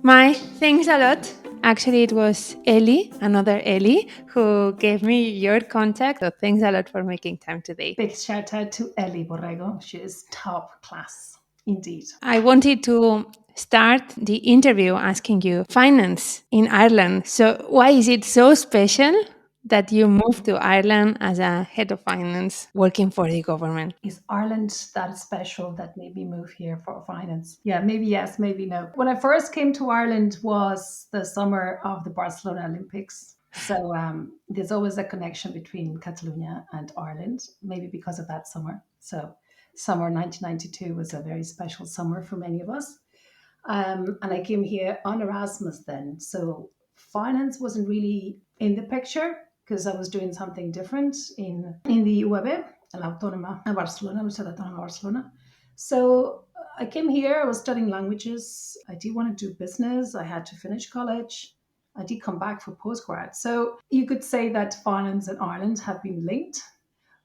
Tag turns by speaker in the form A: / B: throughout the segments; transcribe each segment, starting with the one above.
A: Mai, thanks a lot. Actually, it was Ellie, another Ellie, who gave me your contact. So thanks a lot for making time today.
B: Big shout out to Ellie Borrego. She is top class indeed.
A: I wanted to start the interview asking you finance in Ireland. So, why is it so special that you moved to Ireland as a head of finance working for the government?
B: Is Ireland that special that made me move here for finance? Yeah, maybe yes, maybe no. When I first came to Ireland was the summer of the Barcelona Olympics. So there's always a connection between Catalonia and Ireland, maybe because of that summer. So summer 1992 was a very special summer for many of us. And I came here on Erasmus then. So finance wasn't really in the picture because I was doing something different in the UAB, La Autónoma de Barcelona, Universitat Autónoma de Barcelona. So I came here, I was studying languages. I did want to do business. I had to finish college. I did come back for postgrad. So you could say that finance and Ireland have been linked.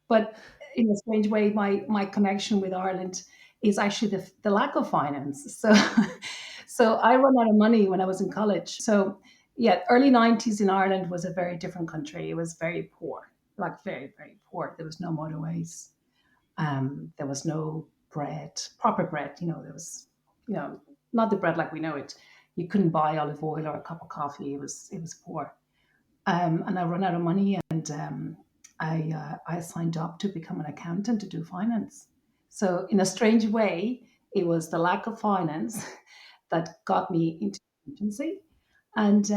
B: But in a strange way, my connection with Ireland is actually the lack of finance. So so I run out of money when I was in college. So yeah, early 90s in Ireland was a very different country. It was very poor, like very, very poor. There was no motorways. There was no bread, proper bread. There was, not the bread like we know it. You couldn't buy olive oil or a cup of coffee. It was poor. And I run out of money, and I signed up to become an accountant to do finance. So in a strange way, it was the lack of finance that got me into agency. And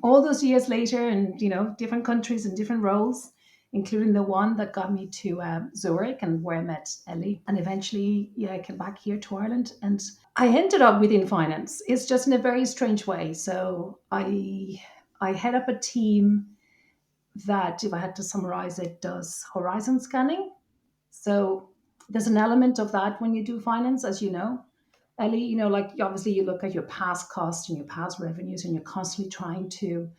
B: all those years later, and different countries and different roles, including the one that got me to Zurich and where I met Ellie, and eventually, yeah, I came back here to Ireland, and I ended up within finance. It's just in a very strange way. So I head up a team that, if I had to summarize it, does horizon scanning. So there's an element of that when you do finance, as you know. Ellie, like obviously you look at your past costs and your past revenues, and you're constantly trying to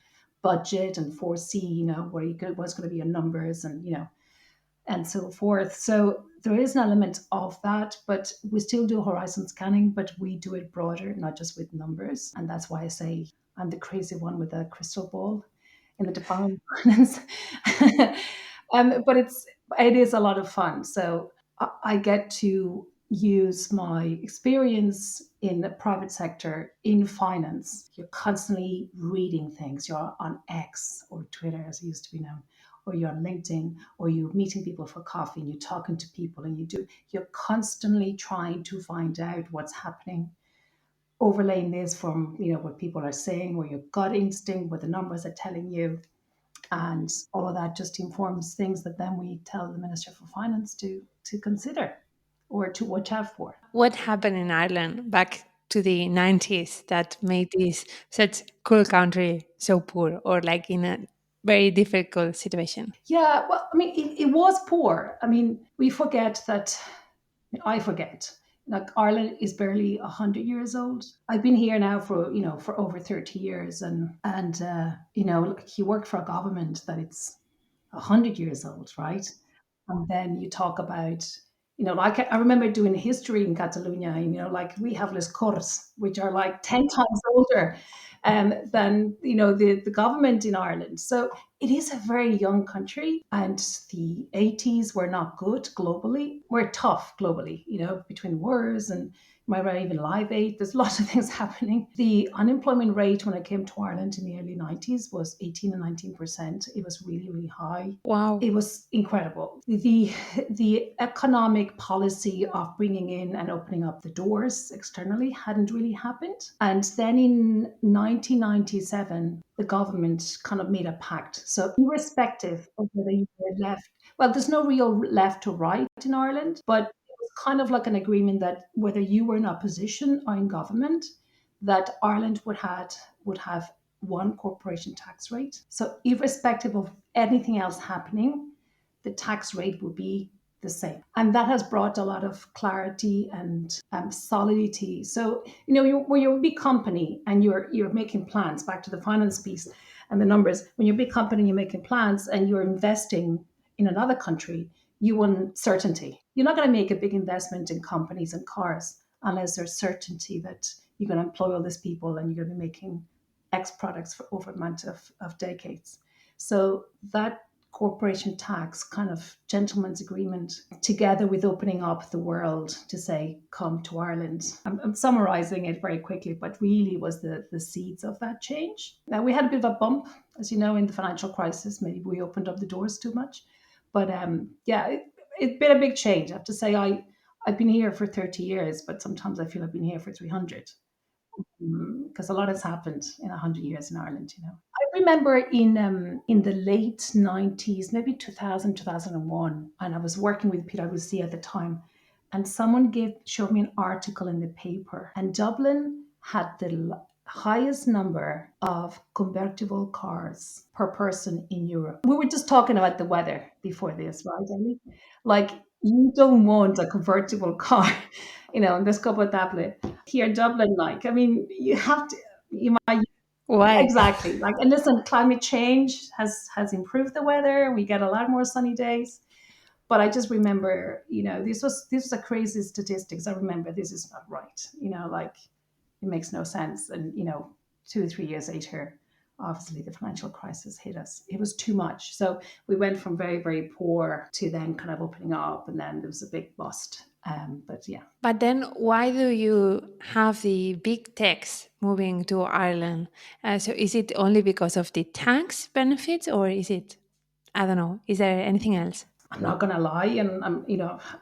B: budget and foresee, what's going to be your numbers, and so forth. So there is an element of that, but we still do horizon scanning, but we do it broader, not just with numbers. And that's why I say I'm the crazy one with a crystal ball in the department of finance. But it is a lot of fun. So I get to use my experience in the private sector in finance. You're constantly reading things. You're on X or Twitter, as it used to be known, or you're on LinkedIn, or you're meeting people for coffee and you're talking to people, and you're constantly trying to find out what's happening, overlaying this from what people are saying, or your gut instinct, what the numbers are telling you, and all of that just informs things that then we tell the Minister for Finance to consider or to watch out for.
A: What happened in Ireland back to the 90s that made this such cool country so poor or like in a very difficult situation?
B: Yeah, well, I mean, it was poor. I mean, we forget that. I forget. Like Ireland is barely 100 years old. I've been here now for over 30 years, and like you work for a government that it's 100 years old, right? And then you talk about, like I remember doing history in Catalonia, and, like we have Les Corts, which are like 10 times older than, the government in Ireland. So it is a very young country, and the 80s were not good globally. We're tough globally, between wars and might not even Live Aid. There's lots of things happening. The unemployment rate when I came to Ireland in the early 90s was 18 and 19%. It was really, really high.
A: Wow.
B: It was incredible. The economic policy of bringing in and opening up the doors externally hadn't really happened. And then in 1997, the government kind of made a pact. So irrespective of whether you were left, well, there's no real left or right in Ireland, but it was kind of like an agreement that whether you were in opposition or in government, that Ireland would have one corporation tax rate. So irrespective of anything else happening, the tax rate would be the same. And that has brought a lot of clarity and solidity. So, when you're a big company and you're making plans, back to the finance piece and the numbers, when you're a big company and you're making plans and you're investing in another country, you want certainty. You're not going to make a big investment in companies and cars unless there's certainty that you're going to employ all these people and you're going to be making X products for over a amount of decades. So that corporation tax kind of gentleman's agreement, together with opening up the world to say, come to Ireland. I'm summarizing it very quickly, but really was the seeds of that change. Now, we had a bit of a bump, as you know, in the financial crisis. Maybe we opened up the doors too much. But yeah, it's been a big change. I have to say, I've been here for 30 years, but sometimes I feel I've been here for 300 because a lot has happened in 100 years in Ireland. I remember in the late 90s, maybe 2000, 2001, and I was working with PwC at the time, and someone showed me an article in the paper, and Dublin had the highest number of convertible cars per person in Europe. We were just talking about the weather before this, right, Amy? Like, you don't want a convertible car, in this couple of tablet here in Dublin. Like, I mean, you have to, you might
A: Why?
B: exactly like, and listen, climate change has improved the weather. We get a lot more sunny days. But I just remember, this was a crazy statistics. I remember this is not right. Like, it makes no sense. And 2 or 3 years later, obviously the financial crisis hit us. It was too much. So we went from very, very poor to then kind of opening up, and then there was a big bust. But yeah.
A: But then why do you have the big techs moving to Ireland? So is it only because of the tax benefits, or is it, I don't know, is there anything else?
B: I'm not going to lie, and I'm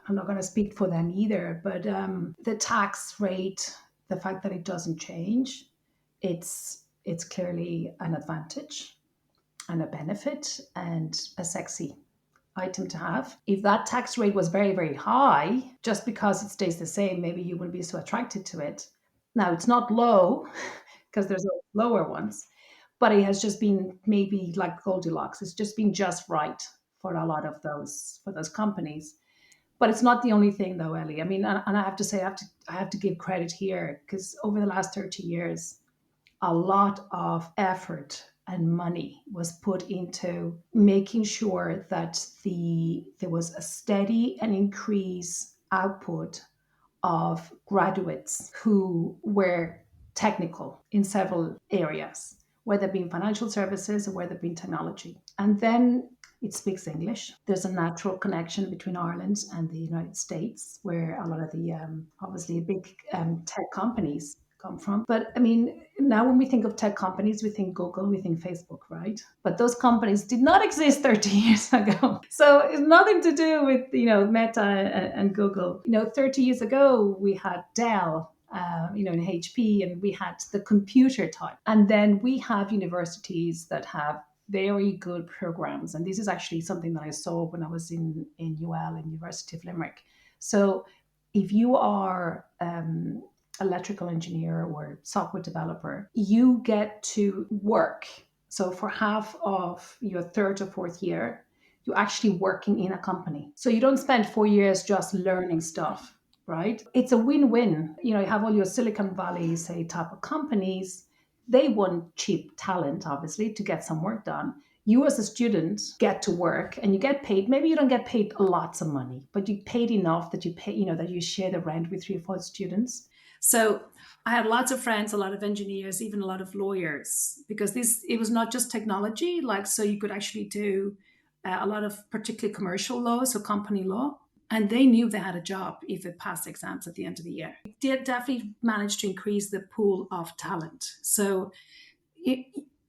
B: not going to speak for them either. But the tax rate, the fact that it doesn't change, it's clearly an advantage and a benefit and a sexy item to have. If that tax rate was very, very high, just because it stays the same, maybe you wouldn't be so attracted to it. Now, it's not low because there's lower ones, but it has just been maybe like Goldilocks. It's just been just right for a lot of those companies. But it's not the only thing, though, Ellie. I mean, and I have to say, I have to give credit here, because over the last 30 years, a lot of effort and money was put into making sure that there was a steady and increased output of graduates who were technical in several areas, whether it be in financial services or whether it be in technology. And then it speaks English. There's a natural connection between Ireland and the United States, where a lot of the obviously big tech companies come from. But I mean, now when we think of tech companies, we think Google, we think Facebook, right? But those companies did not exist 30 years ago. So it's nothing to do with, Meta and Google. 30 years ago, we had Dell, in HP, and we had the computer type. And then we have universities that have very good programs. And this is actually something that I saw when I was in UL, in University of Limerick. So if you are electrical engineer or software developer, you get to work. So for half of your third or fourth year, you're actually working in a company. So you don't spend 4 years just learning stuff, right? It's a win-win. You have all your Silicon Valley, say, type of companies. They want cheap talent, obviously, to get some work done. You as a student get to work and you get paid. Maybe you don't get paid lots of money, but you paid enough that you pay, that you share the rent with 3 or 4 students. So I had lots of friends, a lot of engineers, even a lot of lawyers, because it was not just technology. Like, so you could actually do a lot of particularly commercial law, so company law, and they knew they had a job if it passed exams at the end of the year. It did definitely manage to increase the pool of talent. So it,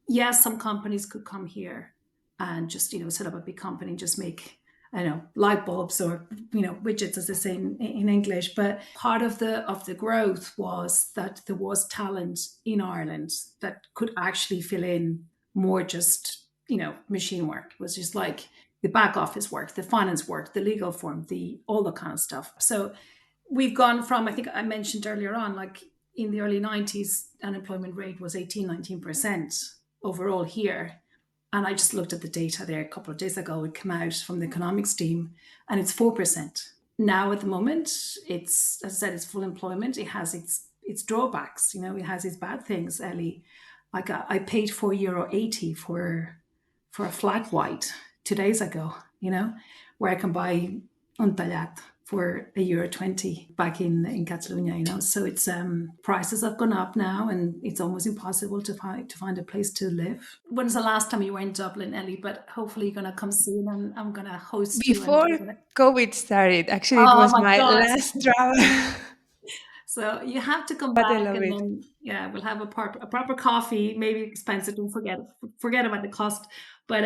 B: yes, some companies could come here and just, set up a big company and just make, I don't know, light bulbs or, widgets, as they say in English. But part of the growth was that there was talent in Ireland that could actually fill in more just, machine work. It was just like the back office work, the finance work, the legal form, all the kind of stuff. So we've gone from, I think I mentioned earlier on, like in the early 90s, unemployment rate was 18, 19% overall here. And I just looked at the data there a couple of days ago. It came out from the economics team, and it's 4%. Now at the moment, it's, as I said, it's full employment. It has its drawbacks, it has its bad things, Ellie. Like I paid €4.80 for a flat white 2 days ago, where I can buy untallat for €1.20 back in Catalonia, So it's prices have gone up now, and it's almost impossible to find a place to live. When's the last time you were in Dublin, Ellie? But hopefully you're gonna come soon, and I'm gonna host you, and
A: Before
B: we're gonna.
A: COVID started, actually, it
B: Oh
A: was
B: my
A: my
B: God!
A: last travel,
B: So you have to come
A: but I
B: back,
A: love
B: and
A: it.
B: then yeah, we'll have a proper coffee. Maybe expensive. Don't forget about the cost. But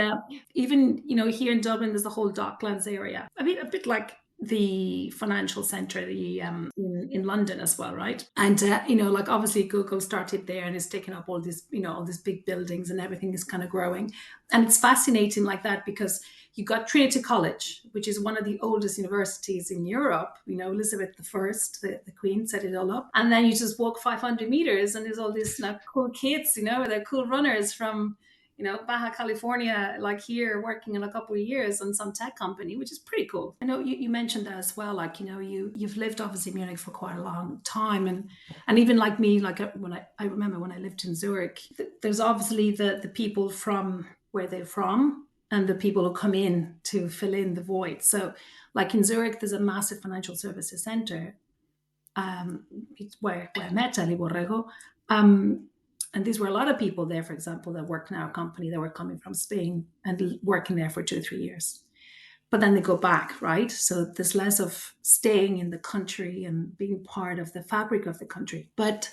B: even here in Dublin, there's the whole Docklands area. I mean, a bit like the financial centre, in London as well, right? And like obviously Google started there and is taking up all these big buildings, and everything is kind of growing, and it's fascinating like that because you got Trinity College, which is one of the oldest universities in Europe. Elizabeth I, the Queen, set it all up. And then you just walk 500 meters, and there's all these cool kids, they're cool runners from, Baja California, like here, working in a couple of years on some tech company, which is pretty cool. I know you mentioned that as well. Like, you've lived obviously in Munich for quite a long time. And even like me, like when I remember when I lived in Zurich, there's obviously the people from where they're from, and the people who come in to fill in the void. So, like in Zurich, there's a massive financial services center, where I met Ali Borrego. And these were a lot of people there, for example, that work in our company that were coming from Spain and working there for 2 or 3 years. But then they go back, right? So there's less of staying in the country and being part of the fabric of the country. But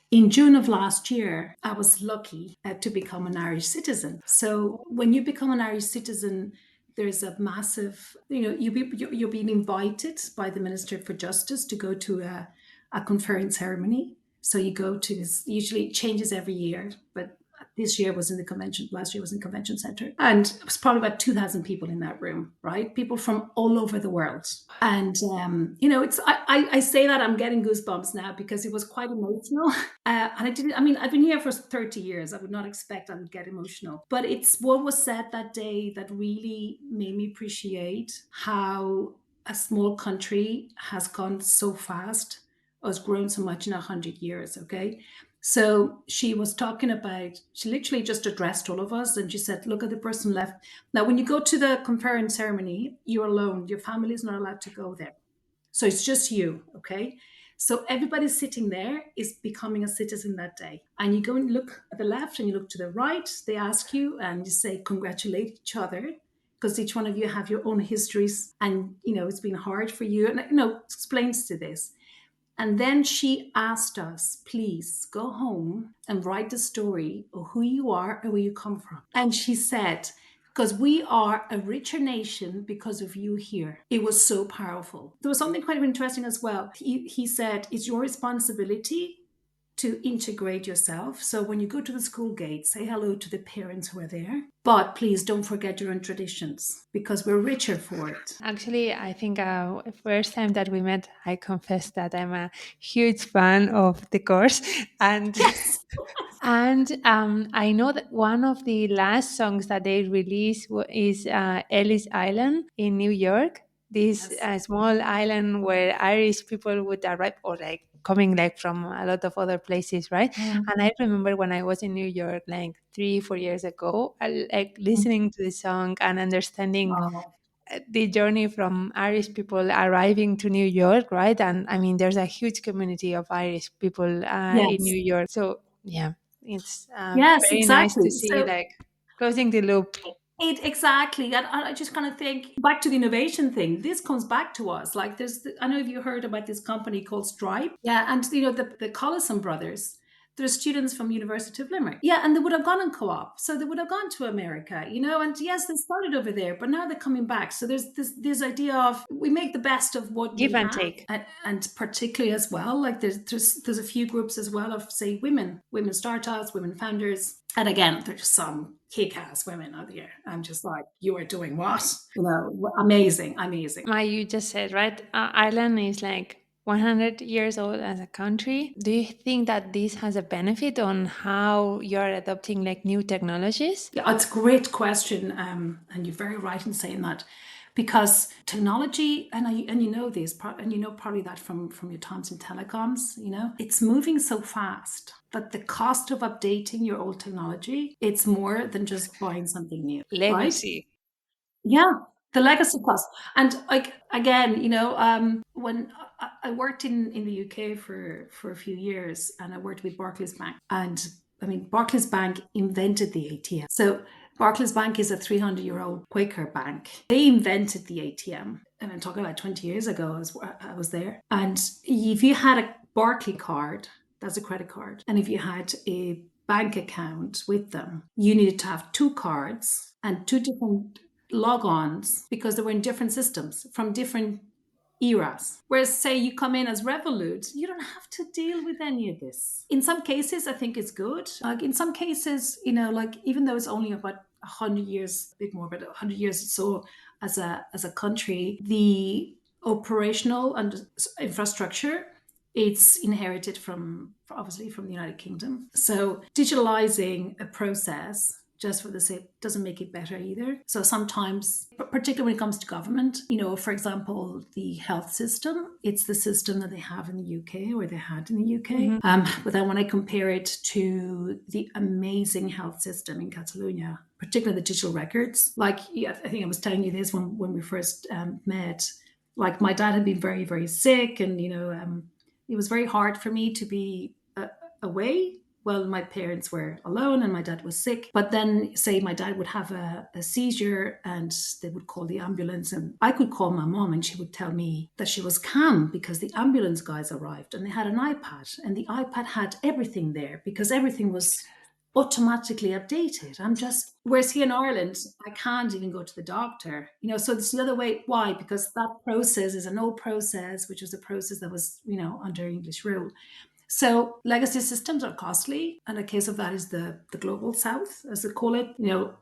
B: in June of last year, I was lucky to become an Irish citizen. So when you become an Irish citizen, there's a massive, you're being invited by the Minister for Justice to go to a conferring ceremony. So you go to this, usually it changes every year, but this year was in the convention, last year was in convention center. And it was probably about 2,000 people in that room, right? People from all over the world. And, I say that I'm getting goosebumps now because it was quite emotional. I've been here for 30 years. I would not expect I would get emotional, but it's what was said that day that really made me appreciate how a small country has gone so fast, has grown so much in 100 years. Okay. So she was talking about, she literally just addressed all of us, and she said, look at the person left. Now, when you go to the conference ceremony, you're alone. Your family is not allowed to go there. So it's just you, okay? So everybody sitting there is becoming a citizen that day. And you go and look at the left and you look to the right, they ask you and you say, congratulate each other, because each one of you have your own histories, and, it's been hard for you. And, explains to this. And then she asked us, please go home and write the story of who you are and where you come from. And she said, because we are a richer nation because of you here. It was so powerful. There was something quite interesting as well. He said, it's your responsibility to integrate yourself. So when you go to the school gate, say hello to the parents who are there. But please don't forget your own traditions, because we're richer for it.
A: Actually, I think first time that we met, I confessed that I'm a huge fan of the course, and
B: Yes.
A: I know that one of the last songs that they released is Ellis Island in New York. This
B: Yes.
A: small island where Irish people would arrive, or like coming like from a lot of other places, right?
B: Mm.
A: And I remember when I was in New York, like 3, 4 years ago, I like listening to the song and understanding
B: Wow.
A: the journey from Irish people arriving to New York, right? And I mean, there's a huge community of Irish people in
B: Yes.
A: New York. So, yeah, it's
B: Yes,
A: very nice
B: exactly.
A: to see
B: So
A: like closing the loop.
B: exactly. And I just kind of think back to the innovation thing. This comes back to us. Like I know if you heard about this company called Stripe. Yeah. And the Collison brothers, they're students from University of Limerick. Yeah. And they would have gone on co-op. So they would have gone to America, and yes, they started over there, but now they're coming back. So there's this idea of we make the best of what
A: Give
B: we
A: and
B: have.
A: take.
B: And particularly as well, like there's a few groups as well of, say, women startups, women founders. And again, there's some kick-ass women out there. I'm just like, you are doing what? Amazing, amazing.
A: You just said, right? Ireland is like 100 years old as a country. Do you think that this has a benefit on how you're adopting like new technologies?
B: Yeah, it's a great question, and you're very right in saying that, because technology, and you know this, and you know probably that from your times in telecoms, it's moving so fast that the cost of updating your old technology, it's more than just buying something new, right?
A: Legacy.
B: Yeah, the legacy cost. And like again, when I worked in the UK for a few years, and I worked with Barclays Bank. And I mean, Barclays Bank invented the ATM. So Barclays Bank is a 300-year-old Quaker bank. They invented the ATM. And I'm talking about 20 years ago, I was there. And if you had a Barclay card, that's a credit card. And if you had a bank account with them, you needed to have two cards and two different log-ons because they were in different systems from different eras. Whereas, say, you come in as Revolut, you don't have to deal with any of this. In some cases, I think it's good. Like in some cases, like even though it's only about 100 years, a bit more, but 100 years or so as a country, the operational and infrastructure, it's inherited from obviously from the United Kingdom. So digitalizing a process just for the sake doesn't make it better either. So sometimes, particularly when it comes to government, for example, the health system, it's the system that they have in the UK, or they had in the UK. But then when I compare it to the amazing health system in Catalonia, particularly the digital records, like I think I was telling you this when we first met, like my dad had been very, very sick, and it was very hard for me to be away. Well, my parents were alone and my dad was sick. But then, say, my dad would have a seizure and they would call the ambulance. And I could call my mom and she would tell me that she was calm because the ambulance guys arrived and they had an iPad. And the iPad had everything there because everything was automatically updated. Whereas here in Ireland, I can't even go to the doctor. So it's the other way. Why? Because that process is an old process, which was a process that was, under English rule. So legacy systems are costly, and a case of that is the global south, as they call it.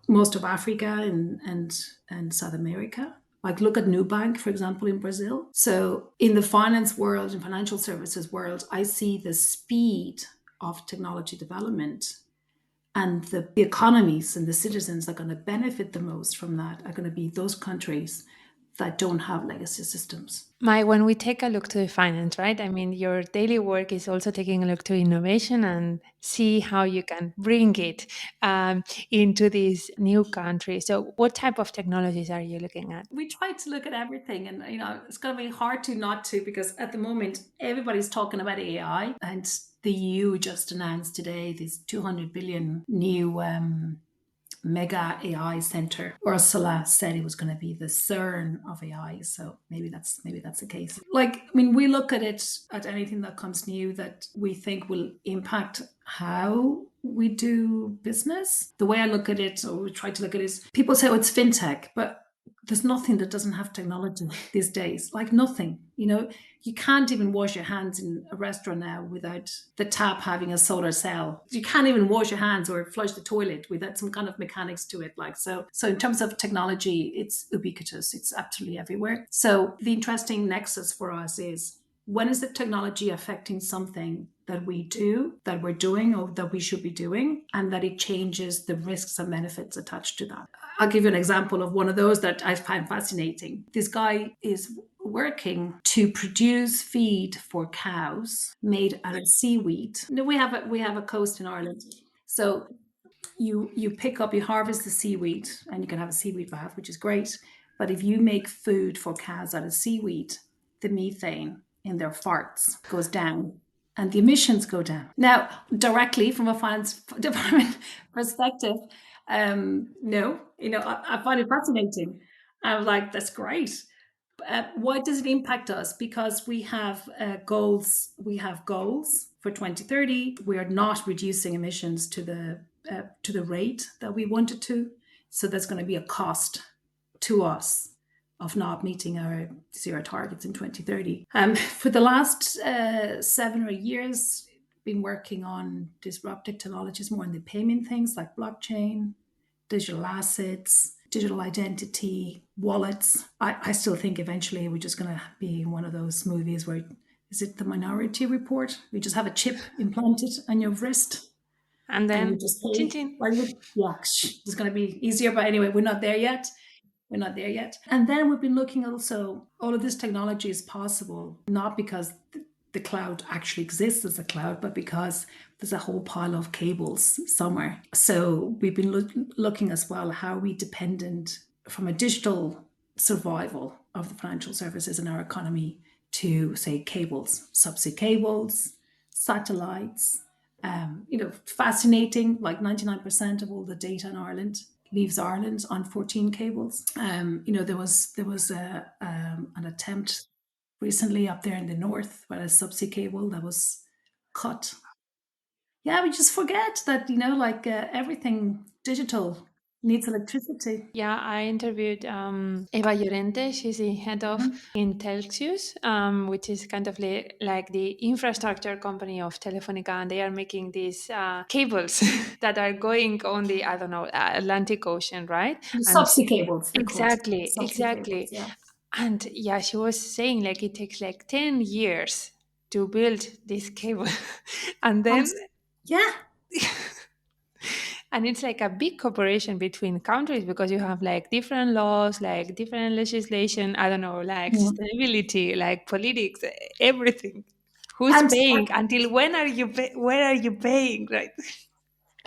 B: Most of Africa and South America. Like look at Nubank, for example, in Brazil. So in the finance world and financial services world, I see the speed of technology development and the economies and the citizens that are going to benefit the most from that are going to be those countries that don't have legacy systems.
A: Mai, when we take a look to the finance, right? I mean, your daily work is also taking a look to innovation and see how you can bring it into this new country. So, what type of technologies are you looking at?
B: We try to look at everything, and it's going to be hard to not to, because at the moment everybody's talking about AI, and the EU just announced today this 200 billion new mega AI center. Ursula said it was going to be the CERN of AI. So maybe that's the case. Like, I mean, we look at it, at anything that comes new that we think will impact how we do business. The way I look at it, or we try to look at it, is people say, oh, it's FinTech, but there's nothing that doesn't have technology these days. Like nothing. You can't even wash your hands in a restaurant now without the tap having a solar cell. You can't even wash your hands or flush the toilet without some kind of mechanics to it. Like so in terms of technology, it's ubiquitous. It's absolutely everywhere. So the interesting nexus for us is, when is the technology affecting something that we do, that we're doing, or that we should be doing, and that it changes the risks and benefits attached to that? I'll give you an example of one of those that I find fascinating. This guy is working to produce feed for cows made out of seaweed. We have a coast in Ireland, so you harvest the seaweed, and you can have a seaweed bath, which is great. But if you make food for cows out of seaweed, the methane in their farts goes down and the emissions go down. Now, directly from a finance department perspective, no, I find it fascinating. I'm like, that's great. Why does it impact us? Because we have goals. We have goals for 2030. We are not reducing emissions to the rate that we wanted to. So there's going to be a cost to us of not meeting our zero targets in 2030. For the last 7 or 8 years, been working on disruptive technologies, more in the payment things like blockchain, digital assets, digital identity, wallets. I still think eventually we're just going to be in one of those movies where, is it the Minority Report? We just have a chip implanted on your wrist.
A: And then,
B: you just
A: chin
B: pay.
A: chin.
B: It's going to be easier. But anyway, we're not there yet. And then we've been looking also, all of this technology is possible, not because the cloud actually exists as a cloud, but because there's a whole pile of cables somewhere. So we've been looking as well, how are we dependent from a digital survival of the financial services in our economy to, say, cables, subsea cables, satellites. Fascinating. Like 99% of all the data in Ireland leaves Ireland on 14 cables. There was an attempt recently up there in the north where a subsea cable that was cut. Yeah, we just forget that, everything digital needs electricity.
A: Yeah, I interviewed Eva Llorente. She's the head of
B: Mhm.
A: Intelxius, which is kind of like the infrastructure company of Telefonica, and they are making these cables that are going on the, I don't know, Atlantic Ocean, right?
B: The
A: And
B: subsea cables, they're called.
A: exactly,
B: Subsea cables,
A: exactly.
B: yeah.
A: And yeah, she was saying like it takes like 10 years to build this cable. And
B: And
A: then
B: yeah,
A: and it's like a big cooperation between countries because you have like different laws, like different legislation, I don't know, like
B: mm.
A: sustainability, like politics, everything. Who's
B: and
A: paying? Until when are you where are you paying, right?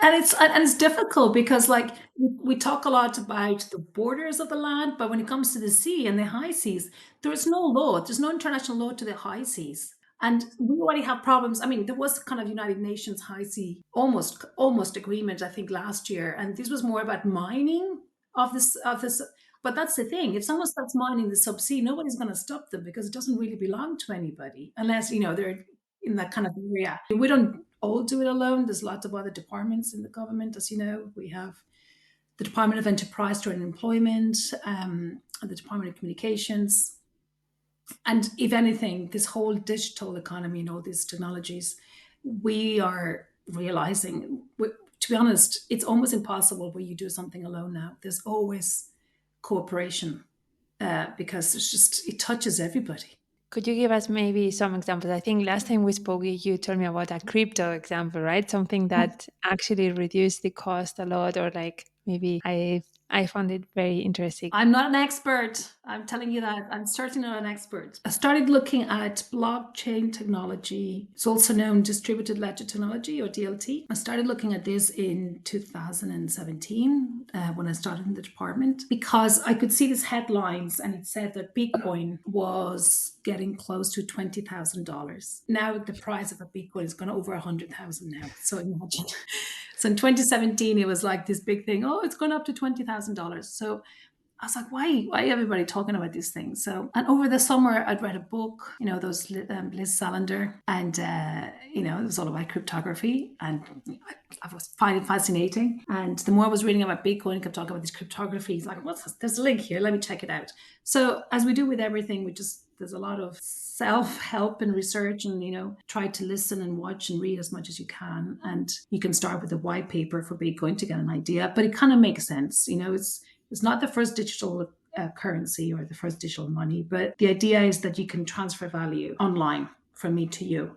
B: and it's difficult because, like, we talk a lot about the borders of the land, but when it comes to the sea and the high seas, there is no law. There's no international law to the high seas, and we already have problems. I mean, there was kind of United Nations high sea almost agreement, I think, last year, and this was more about mining of this. But that's the thing: if someone starts mining the subsea, nobody's going to stop them because it doesn't really belong to anybody, unless they're in that kind of area. We don't all do it alone. There's lots of other departments in the government, as you know. We have the Department of Enterprise, Trade and Employment, and the Department of Communications. And if anything, this whole digital economy and all these technologies, we are realizing, to be honest, it's almost impossible where you do something alone now. There's always cooperation because it touches everybody.
A: Could you give us maybe some examples? I think last time we spoke, you told me about a crypto example, right? Something that actually reduced the cost a lot, or like maybe I found it very interesting.
B: I'm not an expert. I'm telling you that. I'm certainly not an expert. I started looking at blockchain technology. It's also known distributed ledger technology, or DLT. I started looking at this in 2017 when I started in the department because I could see these headlines and it said that Bitcoin was getting close to $20,000. Now the price of a Bitcoin is gone over 100,000 now. So imagine. So in 2017, it was like this big thing. Oh, it's gone up to $20,000. So I was like, why everybody talking about these things? So, and over the summer, I'd read a book, those Liz Salander, and it was all about cryptography, and I was finding it fascinating. And the more I was reading about Bitcoin, I kept talking about this cryptography. It's like, what's this? There's a link here. Let me check it out. So, as we do with everything, there's a lot of self-help and research, and try to listen and watch and read as much as you can. And you can start with a white paper for Bitcoin to get an idea, but it kind of makes sense. It's not the first digital currency or the first digital money, but the idea is that you can transfer value online from me to you,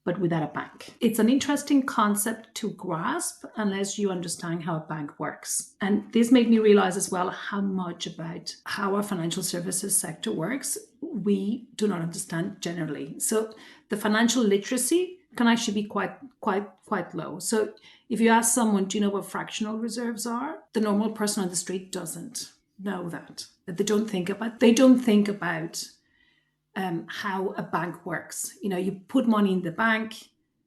B: but without a bank. It's an interesting concept to grasp unless you understand how a bank works. And this made me realize as well how much about how our financial services sector works we do not understand generally. So the financial literacy can actually be quite low. So if you ask someone, do you know what fractional reserves are? The normal person on the street doesn't know that. They don't think about how a bank works. You put money in the bank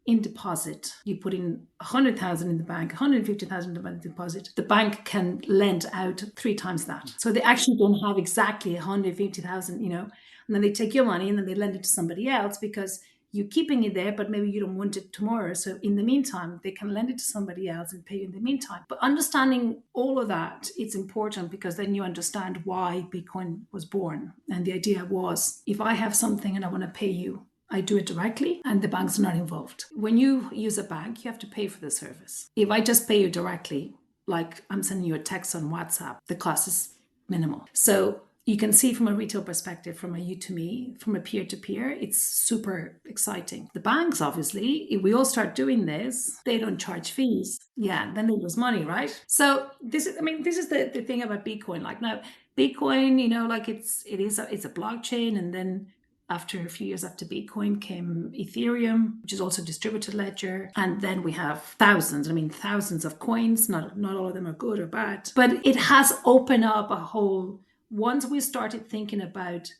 B: in deposit. You put in 100,000 in the bank, 150,000 in the bank deposit. The bank can lend out three times that. So they actually don't have exactly 150,000, and then they take your money and then they lend it to somebody else because you're keeping it there, but maybe you don't want it tomorrow. So in the meantime, they can lend it to somebody else and pay you in the meantime. But understanding all of that, it's important because then you understand why Bitcoin was born. And the idea was, if I have something and I want to pay you, I do it directly and the bank's not involved. When you use a bank, you have to pay for the service. If I just pay you directly, like I'm sending you a text on WhatsApp, the cost is minimal. So you can see from a retail perspective, from a you to me, from a peer to peer, it's super exciting. The banks, obviously, if we all start doing this, they don't charge fees. Yeah, then they lose money, right? So this is the thing about Bitcoin. Like now, Bitcoin, like it's a blockchain, and then after a few years after Bitcoin came Ethereum, which is also distributed ledger. And then we have thousands of coins. Not all of them are good or bad, but it has opened up a whole, once we started thinking about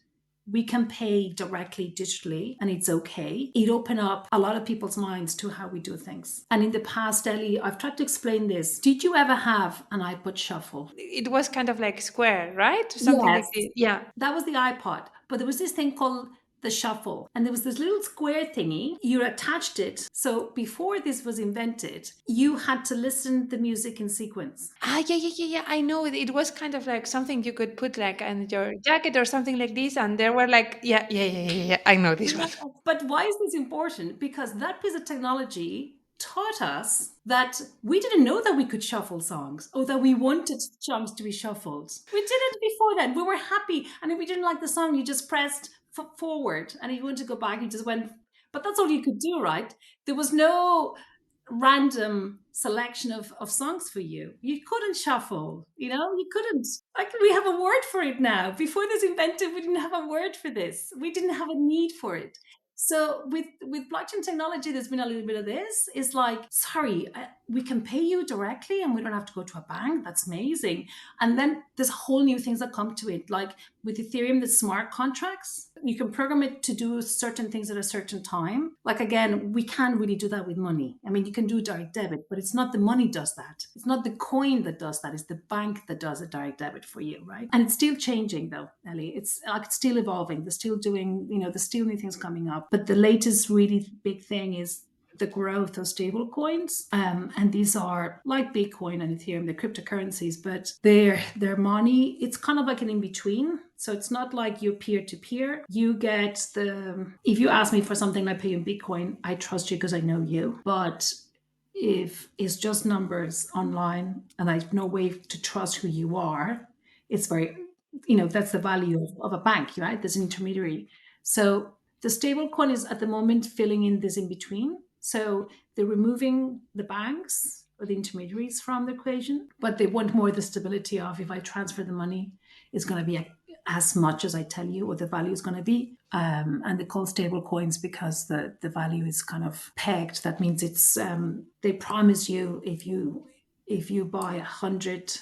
B: we can pay directly digitally and it's okay. It opened up a lot of people's minds to how we do things. And in the past, Ellie, I've tried to explain this. Did you ever have an iPod shuffle?
A: It was kind of like square, right? Something like
B: Yes.
A: this. Yeah.
B: That was the iPod. But there was this thing called the shuffle. And there was this little square thingy. You attached it. So before this was invented, you had to listen the music in sequence.
A: Ah, yeah, yeah, yeah, yeah. I know it. It was kind of like something you could put like on your jacket or something like this, and there were like, yeah, yeah, yeah, yeah, yeah. I know this
B: Yeah.
A: one.
B: But why is this important? Because that piece of technology taught us that we didn't know that we could shuffle songs or that we wanted songs to be shuffled. We did it before then. We were happy. And if we didn't like the song, you just pressed forward. And if you wanted to go back, you just went. But that's all you could do, right? There was no random selection of songs for you. You couldn't shuffle, you couldn't. Like we have a word for it now. Before this invented, we didn't have a word for this. We didn't have a need for it. So with blockchain technology, there's been a little bit of this. It's like, sorry, we can pay you directly, and we don't have to go to a bank. That's amazing. And then there's whole new things that come to it, like with Ethereum, the smart contracts. You can program it to do certain things at a certain time. Like again, we can't really do that with money. I mean, you can do direct debit, but it's not the money does that. It's not the coin that does that. It's the bank that does a direct debit for you, right? And it's still changing though, Ellie. It's like it's still evolving. They're still doing, there's still new things coming up. But the latest really big thing is the growth of stable coins. And these are like Bitcoin and Ethereum, they're cryptocurrencies, but their money, it's kind of like an in-between. So it's not like you're peer-to-peer. You get if you ask me for something, I pay you in Bitcoin, I trust you because I know you. But if it's just numbers online and I have no way to trust who you are, it's very, that's the value of a bank, right? There's an intermediary. So the stable coin is at the moment filling in this in between. So they're removing the banks or the intermediaries from the equation, but they want more the stability of if I transfer the money, it's going to be as much as I tell you what the value is going to be. And they call stable coins because the value is kind of pegged. That means it's they promise you if you buy 100,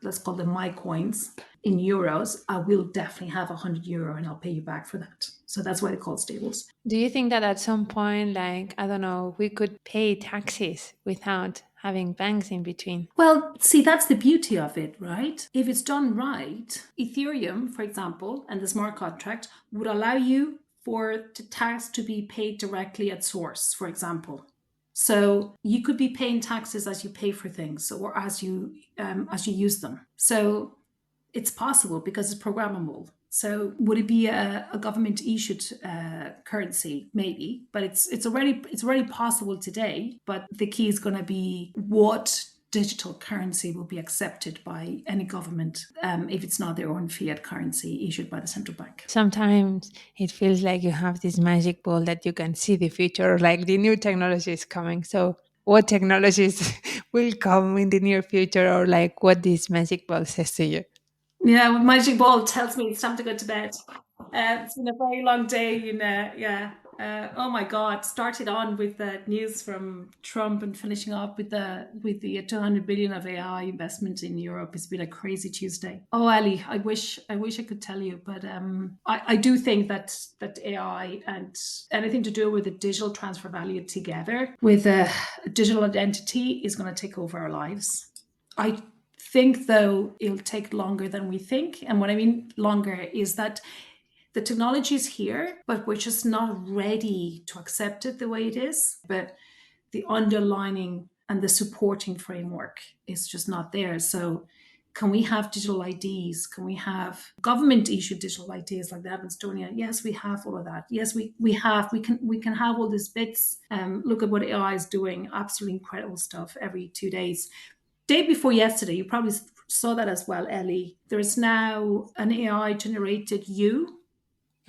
B: let's call them my coins in euros, I will definitely have €100 and I'll pay you back for that. So that's why they call stables.
A: Do you think that at some point, like, I don't know, we could pay taxes without having banks in between?
B: Well, see, that's the beauty of it, right? If it's done right, Ethereum, for example, and the smart contract would allow you for the tax to be paid directly at source, for example. So you could be paying taxes as you pay for things or as you use them. So it's possible because it's programmable. So would it be a government issued currency? Maybe, but it's already possible today. But the key is going to be what digital currency will be accepted by any government if it's not their own fiat currency issued by the central bank.
A: Sometimes it feels like you have this magic ball that you can see the future, like the new technology is coming. So, what technologies will come in the near future, or like what this magic ball says to you?
B: Yeah, well, magic ball tells me it's time to go to bed. It's been a very long day, yeah. Oh my God! Started on with the news from Trump and finishing up with the 200 billion of AI investment in Europe. It's been a crazy Tuesday. Oh, Ali, I wish I could tell you, but I do think that AI and anything to do with the digital transfer value together with a digital identity is going to take over our lives. I think though it'll take longer than we think, and what I mean longer is that the technology is here but we're just not ready to accept it the way it is. But the underlining and the supporting framework is just not there. So can we have digital IDs? Can we have government issued digital IDs like they have in Estonia? Yes, we have all of that. Yes, we can have all these bits. Look at what AI is doing. Absolutely incredible stuff every 2 days. Day before yesterday, you probably saw that as well, Ellie. There is now an AI generated you.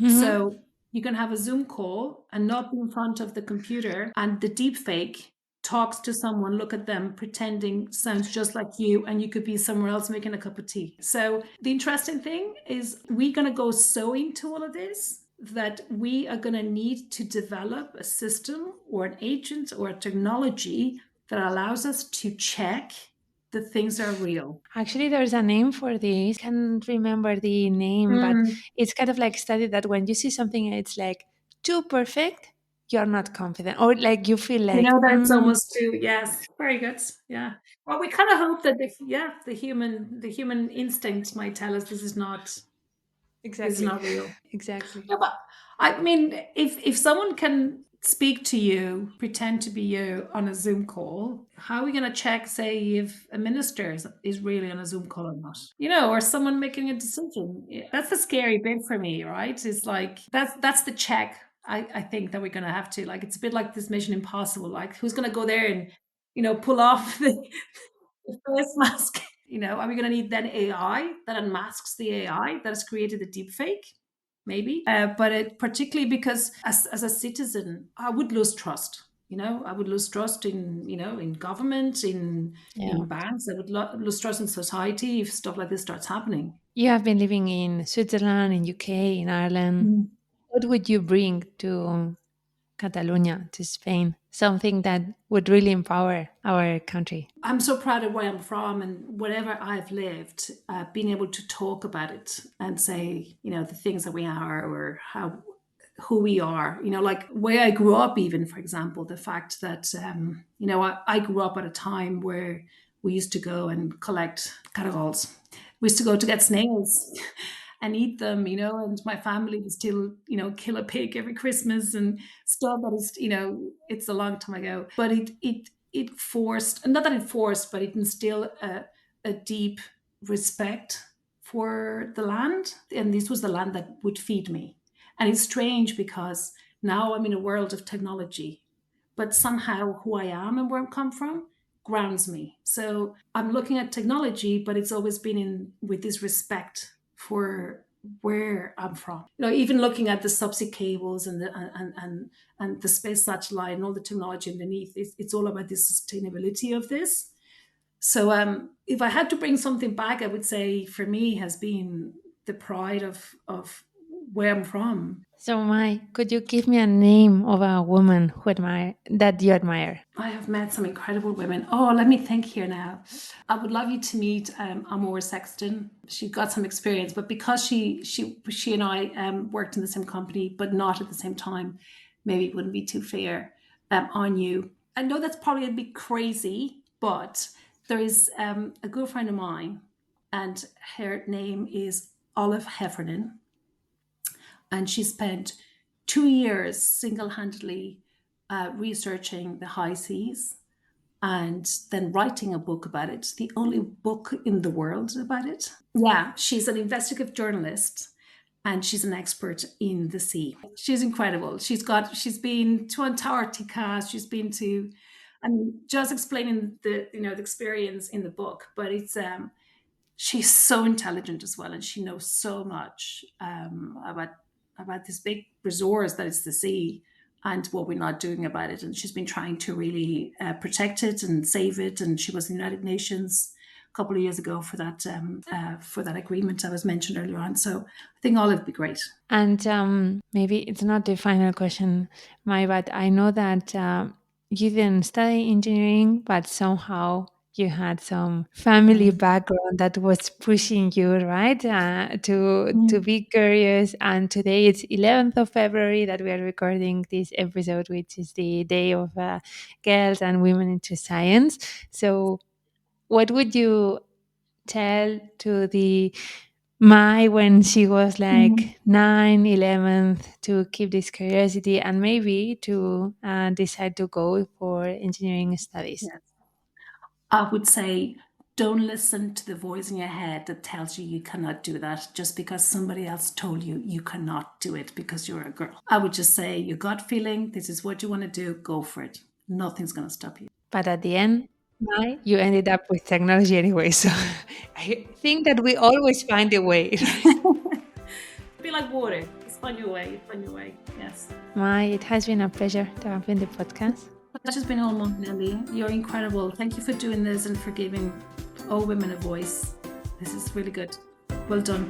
A: Mhm.
B: So you can have a Zoom call and not be in front of the computer, and the deep fake talks to someone, look at them, pretending sounds just like you, and you could be somewhere else making a cup of tea. So the interesting thing is we're going to go so into all of this that we are going to need to develop a system or an agent or a technology that allows us to check the things are real.
A: Actually, there's a name for this. Can't remember the name, but
B: Mm.
A: it's kind of like study that when you see something and it's like too perfect, you're not confident, or like you feel
B: You
A: like,
B: know that it's almost too, yes, very good. Yeah. Well, we kind of hope that the human instinct might tell us this is
A: exactly,
B: not real.
A: exactly.
B: Yeah, but I mean, if someone can speak to you, pretend to be you on a Zoom call, how are we going to check, say, if a minister is really on a Zoom call or not? Or someone making a decision. Yeah, that's the scary bit for me, right? It's like that's the check. I think that we're going to have to, like, it's a bit like this Mission Impossible. Like, who's going to go there and pull off the face mask? Are we going to need then AI that unmasks the AI that has created the deep fake? Maybe. But particularly because as a citizen, I would lose trust. I would lose trust in government,
A: Yeah.
B: in banks. I would lose trust in society if stuff like this starts happening.
A: You have been living in Switzerland, in UK, in Ireland.
B: Mm.
A: What would you bring to Catalonia, to Spain? Something that would really empower our country.
B: I'm so proud of where I'm from and whatever I've lived, being able to talk about it and say, the things that we are or who we are, like where I grew up, even, for example, the fact that, I grew up at a time where we used to go and collect caragols. We used to go to get snails and eat them, and my family would still, kill a pig every Christmas and stuff. That is, it's a long time ago, but it forced, not that it forced, but it instilled a deep respect for the land. And this was the land that would feed me. And it's strange because now I'm in a world of technology, but somehow who I am and where I come from grounds me. So I'm looking at technology, but it's always been in with this respect for where I'm from. Even looking at the subsea cables and the space satellite and all the technology underneath, it's all about the sustainability of this. So if I had to bring something back, I would say for me has been the pride of where I'm from.
A: So, Mai, could you give me a name of a woman that you admire?
B: I have met some incredible women. Oh, let me think here now. I would love you to meet Amor Sexton. She got some experience, but because she and I worked in the same company, but not at the same time, maybe it wouldn't be too fair on you. I know that's probably a bit crazy, but there is a good friend of mine, and her name is Olive Heffernan, and she spent 2 years single-handedly researching the high seas and then writing a book about it, the only book in the world about it. Yeah, she's an investigative journalist and she's an expert in the sea. She's incredible. She's been to Antarctica, she's been to, I'm just explaining the experience in the book, but it's she's so intelligent as well, and she knows so much about this big resource that is the sea and what we're not doing about it. And she's been trying to really protect it and save it. And she was in the United Nations a couple of years ago for that agreement I was mentioned earlier on. So I think all would be great.
A: And maybe it's not the final question, Mai, but I know that you didn't study engineering, but somehow you had some family
B: Mm.
A: background that was pushing you, right, to
B: Mm.
A: be curious. And today it's 11th of February that we are recording this episode, which is the day of girls and women into science. So, what would you tell to the Mai when she was
B: Mm.
A: like 9, 11, to keep this curiosity and maybe to decide to go for engineering studies?
B: Yes. I would say don't listen to the voice in your head that tells you cannot do that just because somebody else told you cannot do it because you're a girl. I would just say your gut feeling, this is what you want to do, go for it. Nothing's going to stop you.
A: But at the end, Mai, you ended up with technology anyway. So I think that we always find a way, right?
B: Be like water. Just find your way. Find your way. Yes.
A: Mai, it has been a pleasure to have you in the podcast.
B: That's just been all month, Nelly. You're incredible. Thank you for doing this and for giving all women a voice. This is really good. Well done.